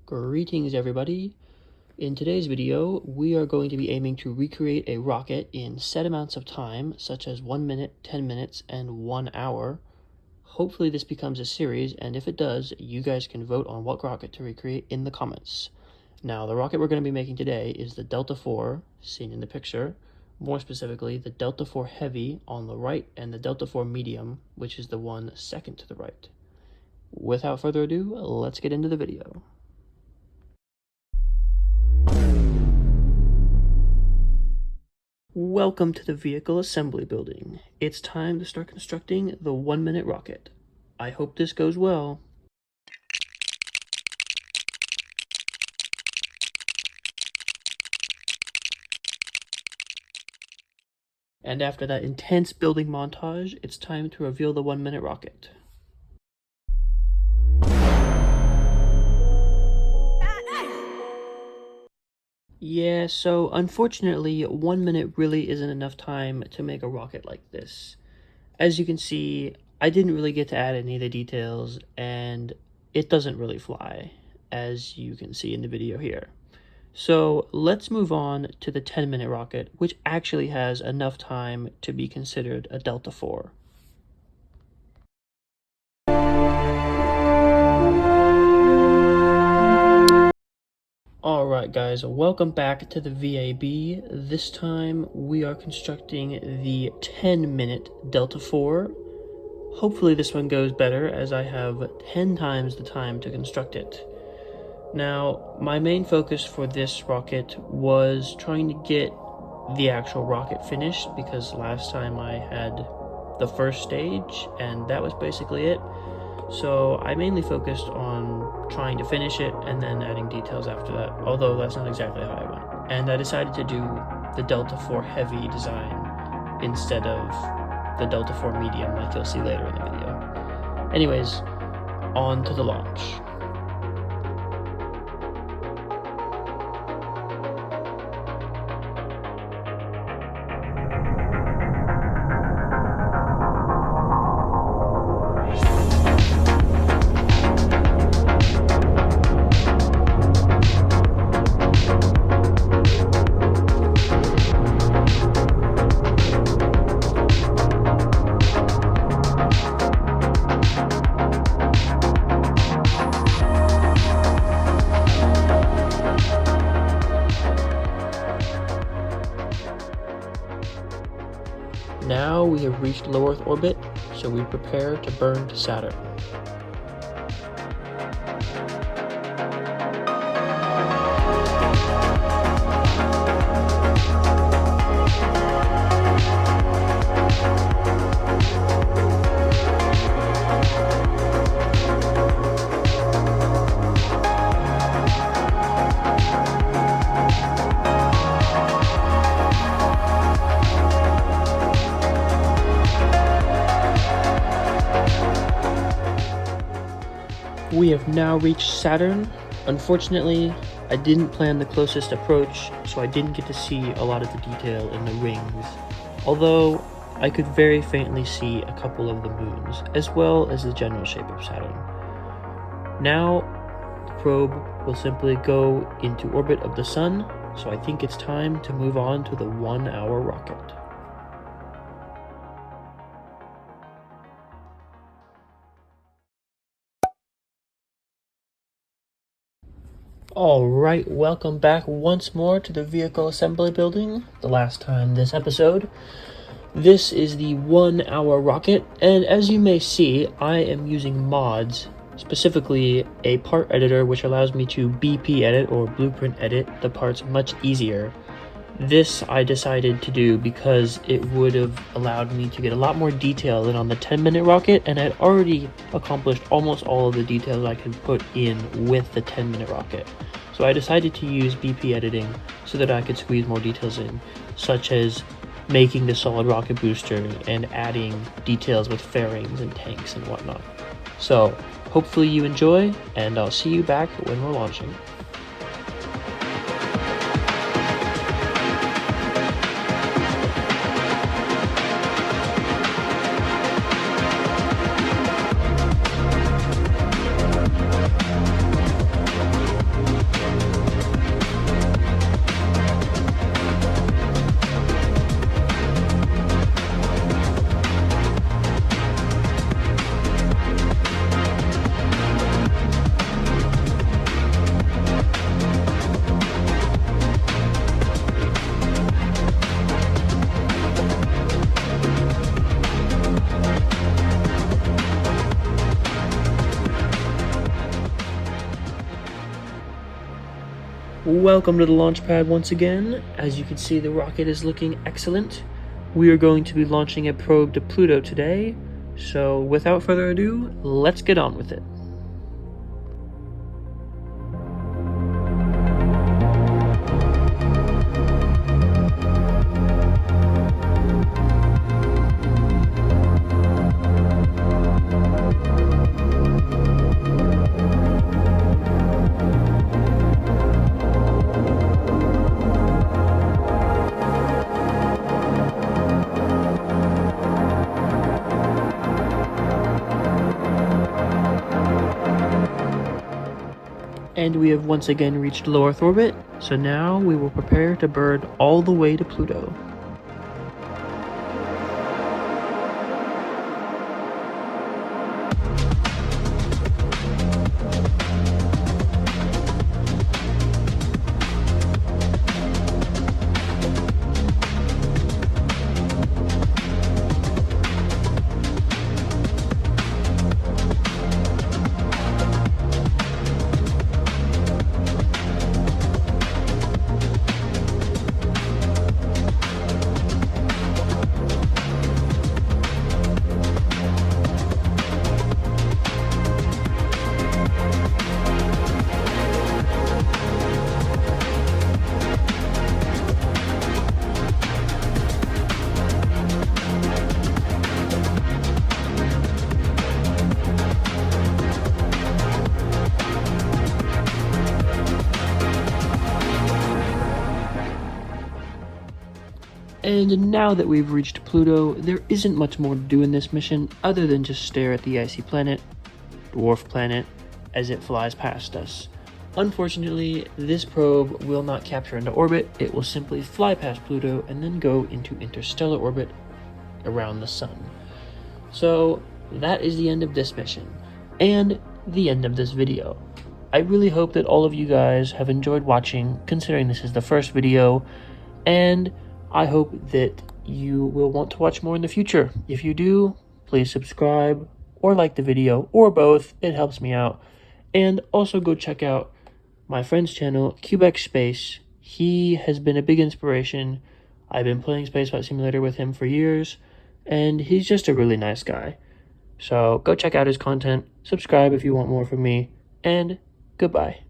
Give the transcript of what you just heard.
Greetings everybody. In today's video, we are going to be aiming to recreate a rocket in set amounts of time, such as 1 minute, 10 minutes, and 1 hour. Hopefully this becomes a series, and if it does, you guys can vote on what rocket to recreate in the comments. Now, the rocket we're going to be making today is the Delta IV, seen in the picture. More specifically, the Delta IV Heavy on the right, and the Delta IV Medium, which is the one second to the right. Without further ado, let's get into the video. Welcome to the vehicle assembly building. It's time to start constructing the 1 minute rocket. I hope this goes well. And after that intense building montage, it's time to reveal the 1 minute rocket. Yeah, so unfortunately, 1 minute really isn't enough time to make a rocket like this. As you can see, I didn't really get to add any of the details, and it doesn't really fly, as you can see in the video here. So let's move on to the 10-minute rocket, which actually has enough time to be considered a Delta IV. Alright guys, welcome back to the VAB. This time we are constructing the 10-minute Delta IV. Hopefully this one goes better, as I have 10 times the time to construct it. Now, my main focus for this rocket was trying to get the actual rocket finished, because last time I had the first stage and that was basically it. So I mainly focused on trying to finish it and then adding details after that, although that's not exactly how I went. And I decided to do the Delta IV Heavy design instead of the Delta IV Medium, like you'll see later in the video. Anyways, on to the launch. Now we have reached low Earth orbit, so we prepare to burn to Saturn. We have now reached Saturn. Unfortunately, I didn't plan the closest approach, so I didn't get to see a lot of the detail in the rings, although I could very faintly see a couple of the moons, as well as the general shape of Saturn. Now, the probe will simply go into orbit of the Sun, so I think it's time to move on to the 1 hour rocket. Alright, welcome back once more to the vehicle assembly building, the last time this episode. This is the 1 hour rocket, and as you may see, I am using mods, specifically a part editor which allows me to BP edit or blueprint edit the parts much easier. This I decided to do because it would have allowed me to get a lot more detail than on the 10-minute rocket, and I'd already accomplished almost all of the details I could put in with the 10-minute rocket. So I decided to use BP editing so that I could squeeze more details in, such as making the solid rocket booster and adding details with fairings and tanks and whatnot. So hopefully you enjoy, and I'll see you back when we're launching. Welcome to the launch pad once again. As you can see, the rocket is looking excellent. We are going to be launching a probe to Pluto today, so without further ado, let's get on with it. And we have once again reached low Earth orbit, so now we will prepare to bird all the way to Pluto. And now that we've reached Pluto, there isn't much more to do in this mission other than just stare at the icy planet, dwarf planet, as it flies past us. Unfortunately, this probe will not capture into orbit. It will simply fly past Pluto and then go into interstellar orbit around the sun. So that is the end of this mission and the end of this video. I really hope that all of you guys have enjoyed watching, considering this is the first video, and I hope that you will want to watch more in the future. If you do, please subscribe or like the video, or both. It helps me out. And also go check out my friend's channel, Cubex Space. He has been a big inspiration. I've been playing Spaceflight Simulator with him for years, and he's just a really nice guy. So go check out his content, subscribe if you want more from me, and goodbye.